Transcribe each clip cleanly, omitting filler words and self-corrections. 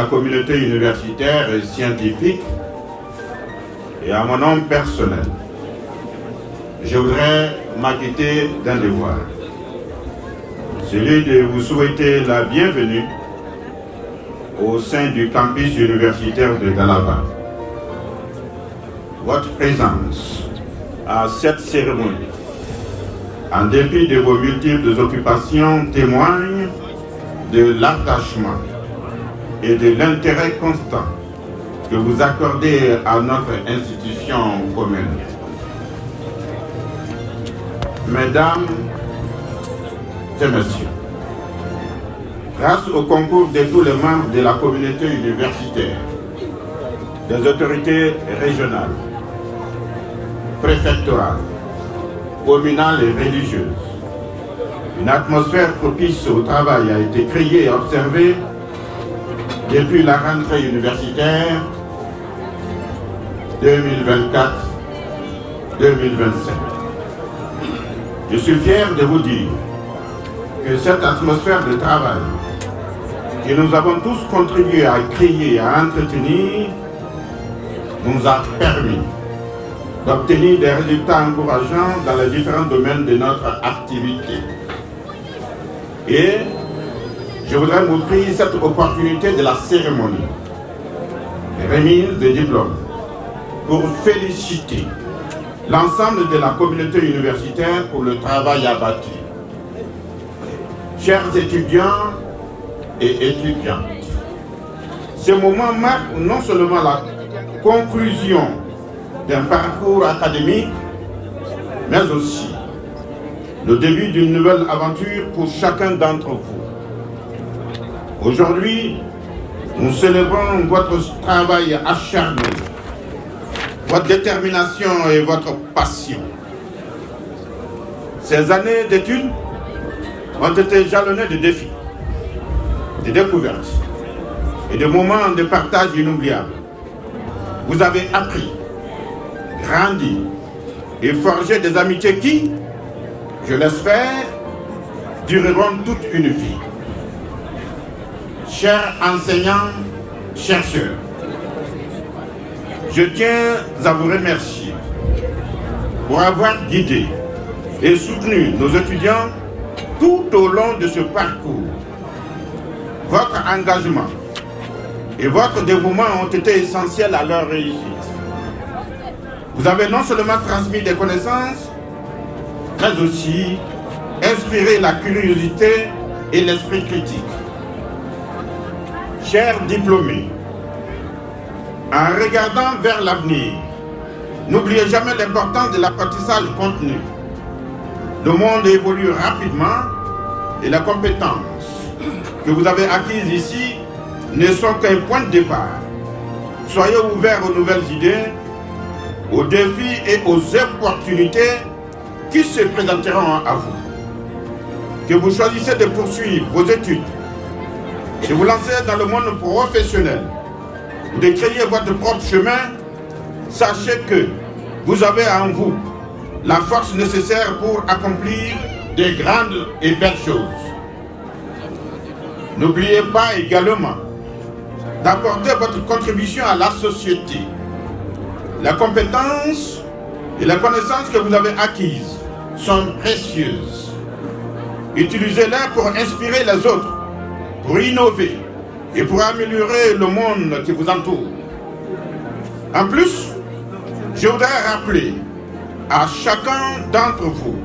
communauté universitaire et scientifique et à mon nom personnel, je voudrais m'acquitter d'un devoir, celui de vous souhaiter la bienvenue au sein du campus universitaire de Dalaba. Votre présence à cette cérémonie, en dépit de vos multiples occupations, témoigne de l'attachement et de l'intérêt constant que vous accordez à notre institution commune. Mesdames et messieurs, grâce au concours de tous les membres de la communauté universitaire, des autorités régionales, préfectorales, communales et religieuses, une atmosphère propice au travail a été créée et observée depuis la rentrée universitaire 2024-2025. Je suis fier de vous dire que cette atmosphère de travail que nous avons tous contribué à créer et à entretenir nous a permis d'obtenir des résultats encourageants dans les différents domaines de notre activité. Et je voudrais m'offrir cette opportunité de la cérémonie de remise des diplômes pour féliciter l'ensemble de la communauté universitaire pour le travail abattu. Chers étudiants et étudiantes, ce moment marque non seulement la conclusion d'un parcours académique, mais aussi le début d'une nouvelle aventure pour chacun d'entre vous. Aujourd'hui, nous célébrons votre travail acharné, votre détermination et votre passion. Ces années d'études ont été jalonnées de défis, de découvertes et de moments de partage inoubliables. Vous avez appris, grandi et forgé des amitiés qui, je l'espère, dureront toute une vie. Chers enseignants, chercheurs, je tiens à vous remercier pour avoir guidé et soutenu nos étudiants tout au long de ce parcours. Votre engagement et votre dévouement ont été essentiels à leur réussite. Vous avez non seulement transmis des connaissances, mais aussi inspiré la curiosité et l'esprit critique. Chers diplômés, en regardant vers l'avenir, n'oubliez jamais l'importance de l'apprentissage continu. Le monde évolue rapidement et les compétences que vous avez acquises ici ne sont qu'un point de départ. Soyez ouverts aux nouvelles idées, aux défis et aux opportunités qui se présenteront à vous. Que vous choisissez de poursuivre vos études, de vous lancer dans le monde professionnel, de créer votre propre chemin, sachez que vous avez en vous la force nécessaire pour accomplir de grandes et belles choses. N'oubliez pas également d'apporter votre contribution à la société. Les compétences et les connaissances que vous avez acquises sont précieuses. Utilisez-les pour inspirer les autres, pour innover et pour améliorer le monde qui vous entoure. En plus, je voudrais rappeler à chacun d'entre vous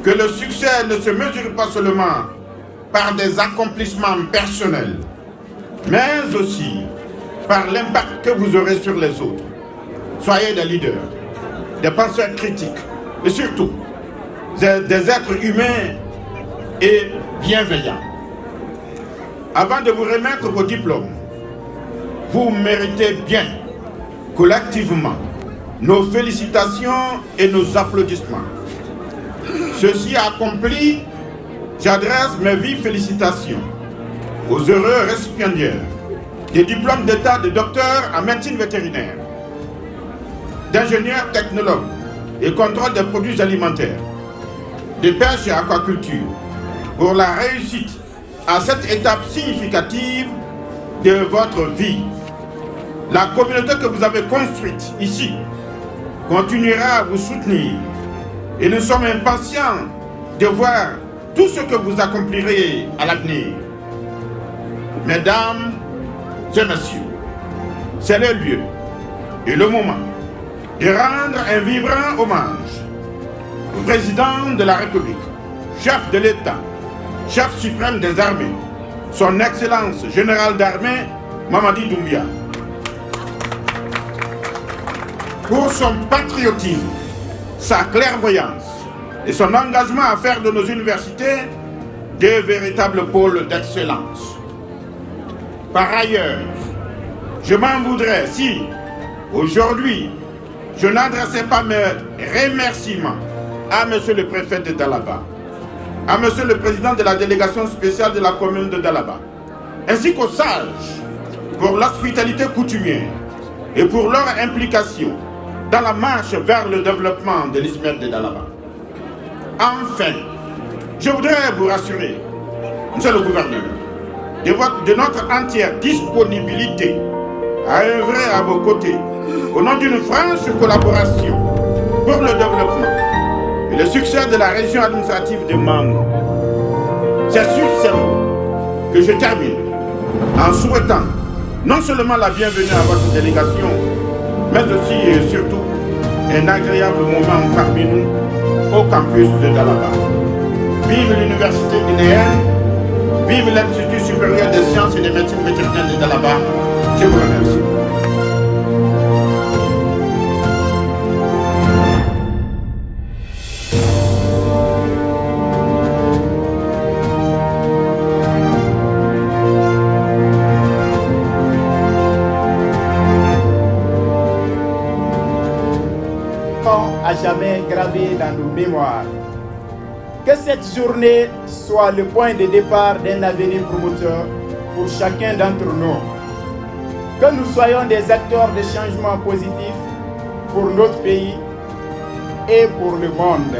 que le succès ne se mesure pas seulement par des accomplissements personnels, mais aussi par l'impact que vous aurez sur les autres. Soyez des leaders, des penseurs critiques et surtout des êtres humains et bienveillants. Avant de vous remettre vos diplômes, vous méritez bien, collectivement, nos félicitations et nos applaudissements. Ceci accompli, j'adresse mes vives félicitations aux heureux récipiendaires des diplômes d'état de docteur en médecine vétérinaire, d'ingénieur technologue et contrôle des produits alimentaires, de pêche et aquaculture, pour la réussite à cette étape significative de votre vie. La communauté que vous avez construite ici continuera à vous soutenir et nous sommes impatients de voir tout ce que vous accomplirez à l'avenir. Mesdames et messieurs, c'est le lieu et le moment de rendre un vibrant hommage au président de la République, chef de l'État, chef suprême des armées, son Excellence général d'armée, Mamadi Doumbia, pour son patriotisme, sa clairvoyance et son engagement à faire de nos universités de véritables pôles d'excellence. Par ailleurs, je m'en voudrais si, aujourd'hui, je n'adressais pas mes remerciements à Monsieur le préfet de Dalaba, à Monsieur le président de la délégation spéciale de la commune de Dalaba, ainsi qu'aux sages pour l'hospitalité coutumière et pour leur implication dans la marche vers le développement de l'Ismaël de Dalaba. Enfin, je voudrais vous rassurer, Monsieur le gouverneur, de notre entière disponibilité à œuvrer à vos côtés au nom d'une franche collaboration pour le développement et le succès de la région administrative de Mango. C'est sur ces mots que je termine en souhaitant non seulement la bienvenue à votre délégation, mais aussi et surtout un agréable moment parmi nous au campus de Dalaba. Vive l'université guinéenne, vive l'Institut supérieur des sciences et des médecines vétérinaires de Dalaba. Je vous remercie. À jamais gravé dans nos mémoires. Que cette journée soit le point de départ d'un avenir promoteur pour chacun d'entre nous. Que nous soyons des acteurs de changement positif pour notre pays et pour le monde.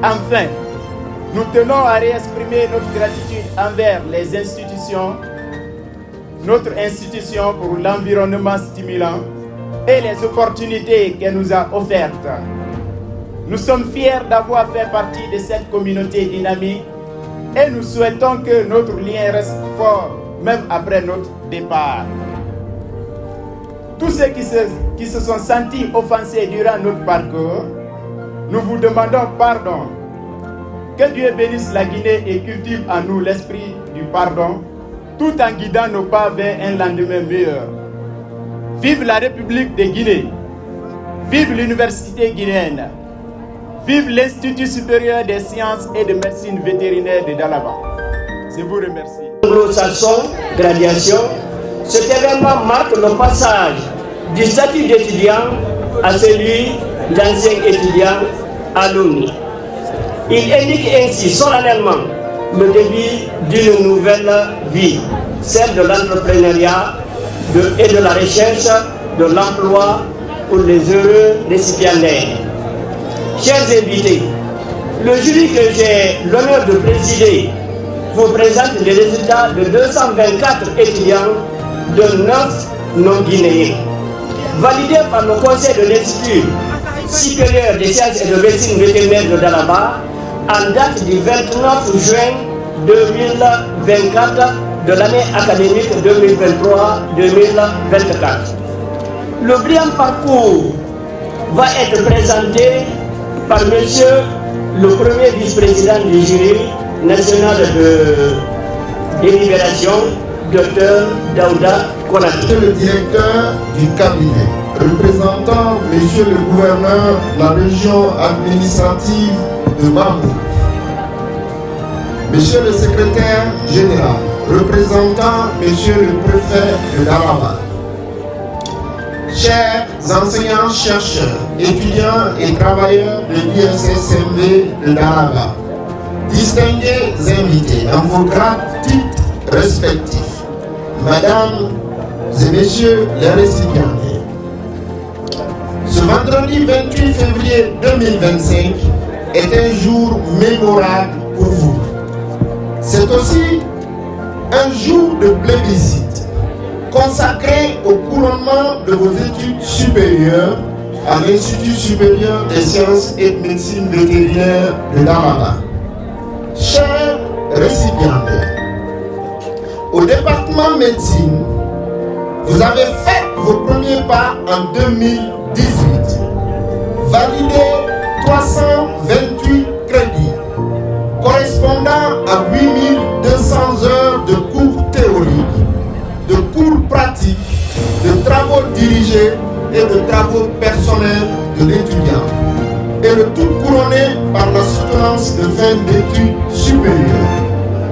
Enfin, nous tenons à réexprimer notre gratitude envers les institutions, notre institution pour l'environnement stimulant et les opportunités qu'elle nous a offertes. Nous sommes fiers d'avoir fait partie de cette communauté dynamique et nous souhaitons que notre lien reste fort même après notre départ. Tous ceux qui se sont sentis offensés durant notre parcours, nous vous demandons pardon. Que Dieu bénisse la Guinée et cultive en nous l'esprit du pardon, tout en guidant nos pas vers un lendemain meilleur. Vive la République de Guinée, vive l'Université guinéenne, vive l'Institut supérieur des sciences et de médecine vétérinaire de Dalaba. Je vous remercie. Anglo-saxon, graduation, cet événement marque le passage du statut d'étudiant à celui d'ancien étudiant alumni. Il indique ainsi solennellement le début d'une nouvelle vie, celle de l'entrepreneuriat et de la recherche de l'emploi pour les heureux récipiendaires. Chers invités, le jury que j'ai l'honneur de présider vous présente les résultats de 224 étudiants de 9 non-guinéens. Validés par le conseil de l'Institut supérieur des sciences et de médecine vétérinaire de Dalaba en date du 29 juin 2024 de l'année académique 2023-2024. Le brillant parcours va être présenté par monsieur le premier vice-président du jury national de délibération, Dr Daouda Konati. Monsieur le directeur du cabinet, représentant monsieur le gouverneur de la région administrative de Bambou, monsieur le secrétaire général, représentant monsieur le préfet de Dalaba, chers enseignants, chercheurs, étudiants et travailleurs de l'ISSMV de Dalaba, distingués invités dans vos grades titres respectifs, mesdames et messieurs les récipiendaires. Ce vendredi 28 février 2025 est un jour mémorable pour vous. C'est aussi un jour de plébiscite consacré au couronnement de vos études supérieures à l'Institut supérieur des sciences et de médecine vétérinaire de Dalaba. Chers récipiendaires, au département médecine, vous avez fait vos premiers pas en 2018, validé 328 crédits, correspondant à 8200 heures de cours théoriques, de cours pratiques, de travaux dirigés et de travaux personnels de l'étudiant, et le tout couronné par la soutenance de fin d'études supérieures,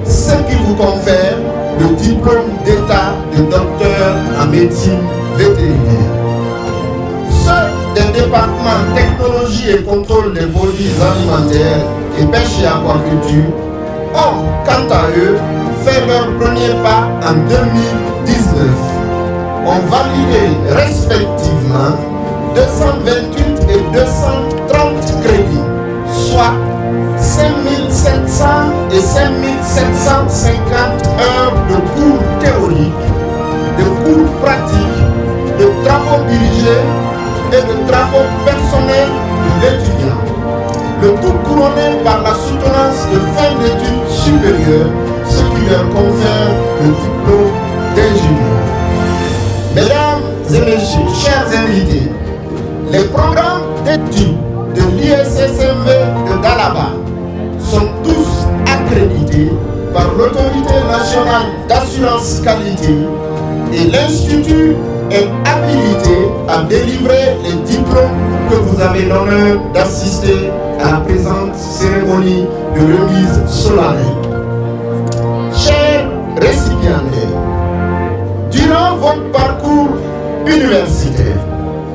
ce qui vous confère le diplôme d'état de docteur en médecine vétérinaire. Ceux des départements technologie et contrôle des produits alimentaires et pêche et aquaculture ont, quant à eux, fait leur premier pas en 2019. Ont validé respectivement 228 et 230 crédits, soit 5700 et 5750 heures de cours théoriques, de cours pratiques, de travaux dirigés et de travaux personnels de l'étudiant. Le tout couronné par la soutenance de fin d'études supérieures, ce qui leur confère le diplôme d'ingénieur. Mesdames et messieurs, chers invités, les programmes d'études de l'ISSMV de Dalaba sont tous accrédités par l'Autorité nationale d'assurance qualité et l'Institut est habilité à délivrer les diplômes que vous avez l'honneur d'assister à la présente cérémonie de remise solennelle. Chers récipiendaires, durant votre parcours universitaire,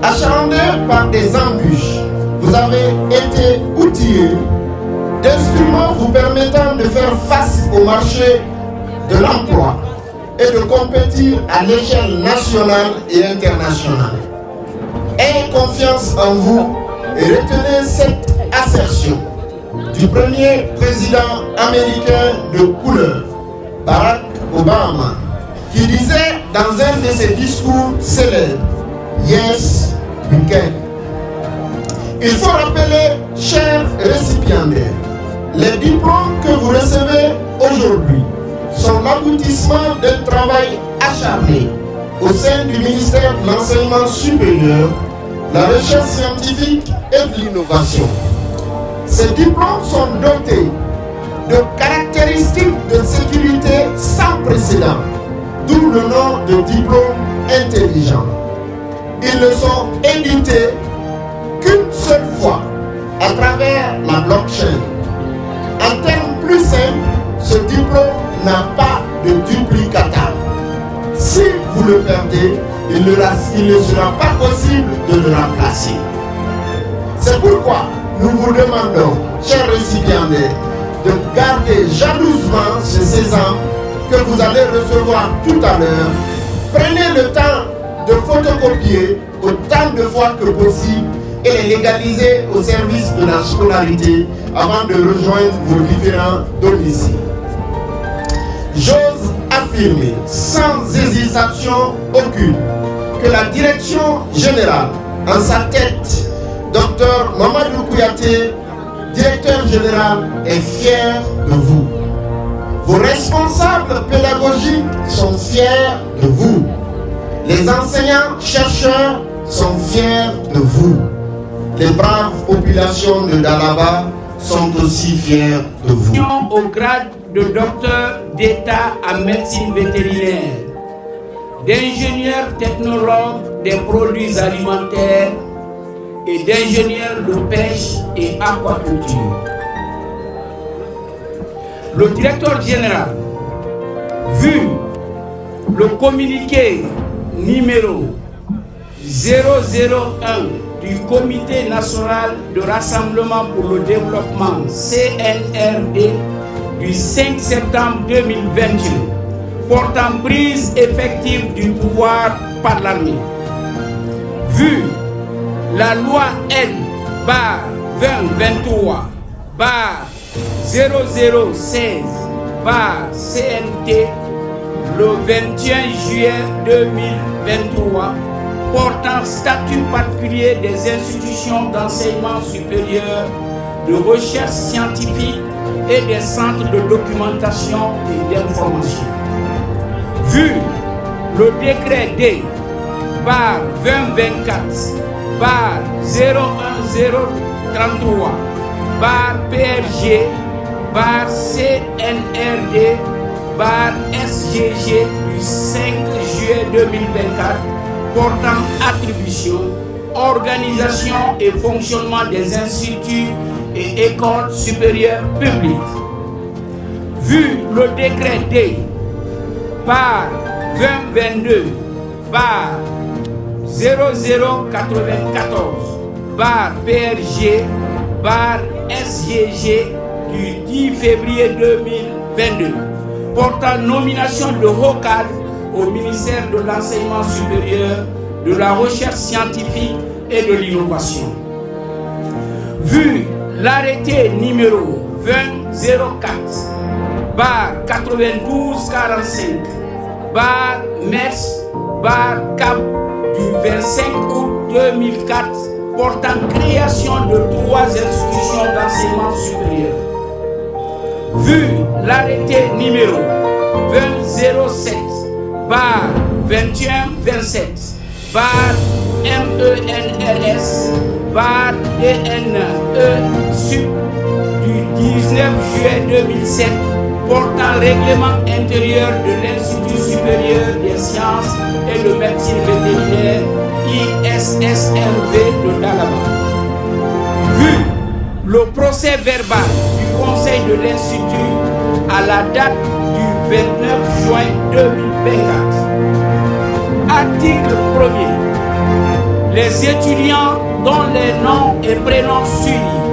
achalandé par des embûches, vous avez été outillés d'instruments vous permettant de faire face au marché de l'emploi et de compétir à l'échelle nationale et internationale. Ayez confiance en vous et retenez cette assertion du premier président américain de couleur, Barack Obama, qui disait dans un de ses discours célèbres, « Yes, we can ». Il faut rappeler, chers récipiendaires, les diplômes que vous recevez aujourd'hui sont l'aboutissement d'un travail acharné au sein du ministère de l'Enseignement supérieur, la recherche scientifique et de l'innovation. Ces diplômes sont dotés de caractéristiques de sécurité sans précédent, d'où le nom de diplôme intelligent. Ils ne sont édités qu'une seule fois à travers la blockchain. En termes plus simples, ce diplôme n'a pas de duplicata. Si vous le perdez, il ne sera pas possible de le remplacer. C'est pourquoi nous vous demandons, chers récipiendaires, de garder jalousement ce sésame que vous allez recevoir tout à l'heure. Prenez le temps de photocopier autant de fois que possible et les légaliser au service de la scolarité avant de rejoindre vos différents domiciles. J'ose affirmer sans hésitation aucune que la direction générale, en sa tête, Dr Mamadou Kouyaté, directeur général, est fier de vous. Vos responsables pédagogiques sont fiers de vous. Les enseignants-chercheurs sont fiers de vous. Les braves populations de Dalaba sont aussi fiers de vous. Au grade de docteur d'État en médecine vétérinaire, d'ingénieur technologue des produits alimentaires et d'ingénieur de pêche et aquaculture. Le directeur général, vu le communiqué numéro 001 du Comité national de rassemblement pour le développement CNRD du 5 septembre 2021 portant prise effective du pouvoir par l'armée. Vu la loi L/2023/0016/CNT le 21 juillet 2023 portant statut particulier des institutions d'enseignement supérieur, de recherche scientifique et des centres de documentation et d'information. Vu le décret D par 2024 par 01033 par PRG par CNRD par SGG du 5 juillet 2024 portant attribution, organisation et fonctionnement des instituts et écoles supérieures publiques. Vu le décret D par 2022 par 0094 par PRG par SGG du 10 février 2022 portant nomination de haut cadre au ministère de l'Enseignement supérieur, de la recherche scientifique et de l'innovation. Vu l'arrêté numéro 2004 bar 9245 bar MERS bar CAP du 25 août 2004 portant création de 3 institutions d'enseignement supérieur. Vu l'arrêté numéro 2007 bar 2127 bar MENRS bar DNE SUP du 19 juillet 2007 portant règlement intérieur de l'Institut supérieur des sciences et de médecine vétérinaire ISSMV de Dalaba. Vu le procès verbal du conseil de l'Institut à la date du 29 juin 2024. Article 1er. Les étudiants dont les noms et prénoms suivis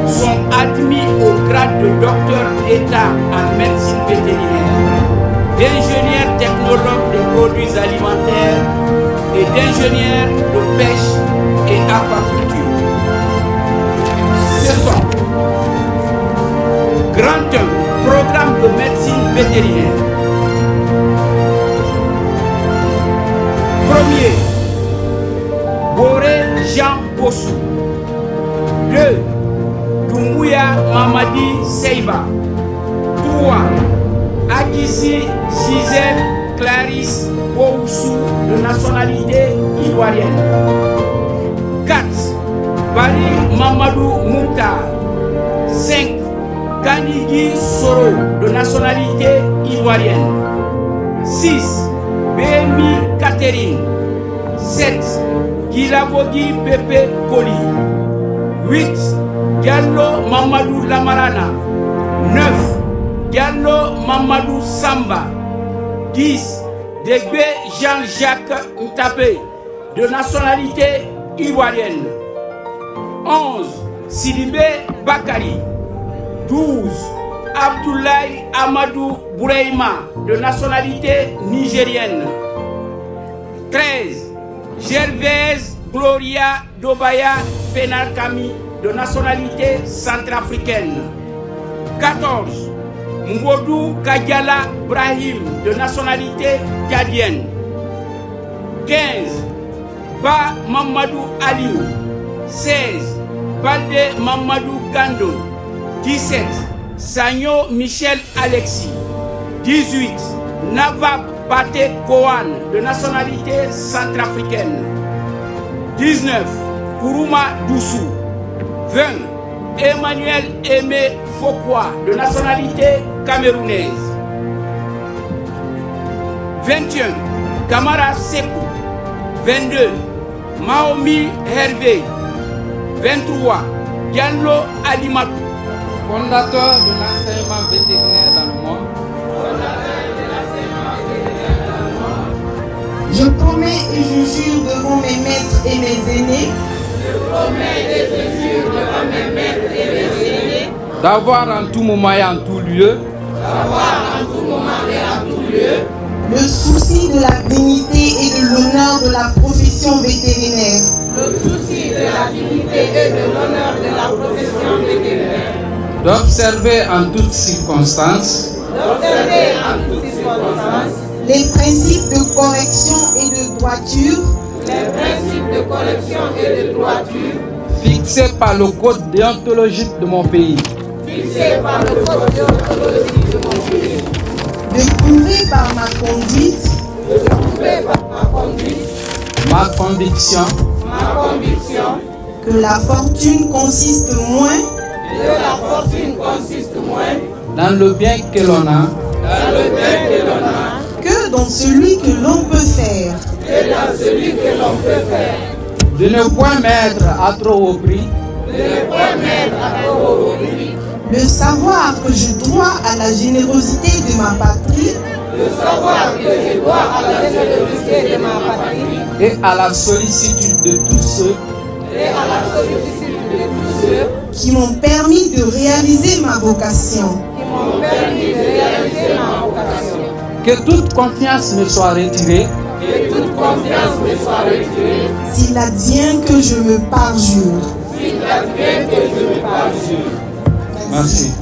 sont admis au grade de docteur d'État en médecine vétérinaire, d'ingénieur technologue des produits alimentaires et d'ingénieur de pêche et aquaculture. Ce sont Grand 1, programme de médecine vétérinaire. Premier, Boré Jean Bossou. 2, Doumbouya Mamadi Seiba. 3, Akissi Gisèle Clarisse Boussou de nationalité ivoirienne. 4, Bari Mamadou Mouktar. 5, Kanigi Soro de nationalité ivoirienne. 6, Bémi Catherine. 7, Gilavogi Pepe Koli. 8, Diallo Mamadou Lamarana. 9, Diallo Mamadou Samba. 10, Degbe Jean-Jacques Ntapé de nationalité ivoirienne. 11, Sidibé Bakari. 12, Abdoulaye Amadou Boureima de nationalité nigérienne. 13, Gervaise Gloria Dobaya Fenakami de nationalité centrafricaine. 14, Mbodou Kadiala Brahim de nationalité tchadienne. 15, Ba Mamadou Aliou. 16, Balde Mamadou Gando. 17, Sagno Michel Alexis. 18, Navab Bate Kohan de nationalité centrafricaine. 19, Kourouma Doussou. 20, Emmanuel Aimé Fokwa de nationalité camerounaise. 21, Kamara Sekou. 22, Maomi Hervé. 23, Diallo Alimatou. Fondateur de l'enseignement vétérinaire dans le monde. Je promets et je jure devant mes maîtres et mes aînés. D'avoir en tout moment et en tout lieu. Le souci de la dignité et de l'honneur de la profession vétérinaire. D'observer en toutes circonstances. les principes de correction et de droiture fixés par le code déontologique de mon pays, de prouver par ma conduite ma conviction que la fortune consiste moins dans le bien que l'on a que dans celui que l'on peut faire. de ne point mettre à trop au prix Le savoir que je dois à la générosité de ma patrie et à la sollicitude de tous ceux qui m'ont permis de réaliser ma vocation. que toute confiance me soit retirée S'il advient que je me parjure. Merci.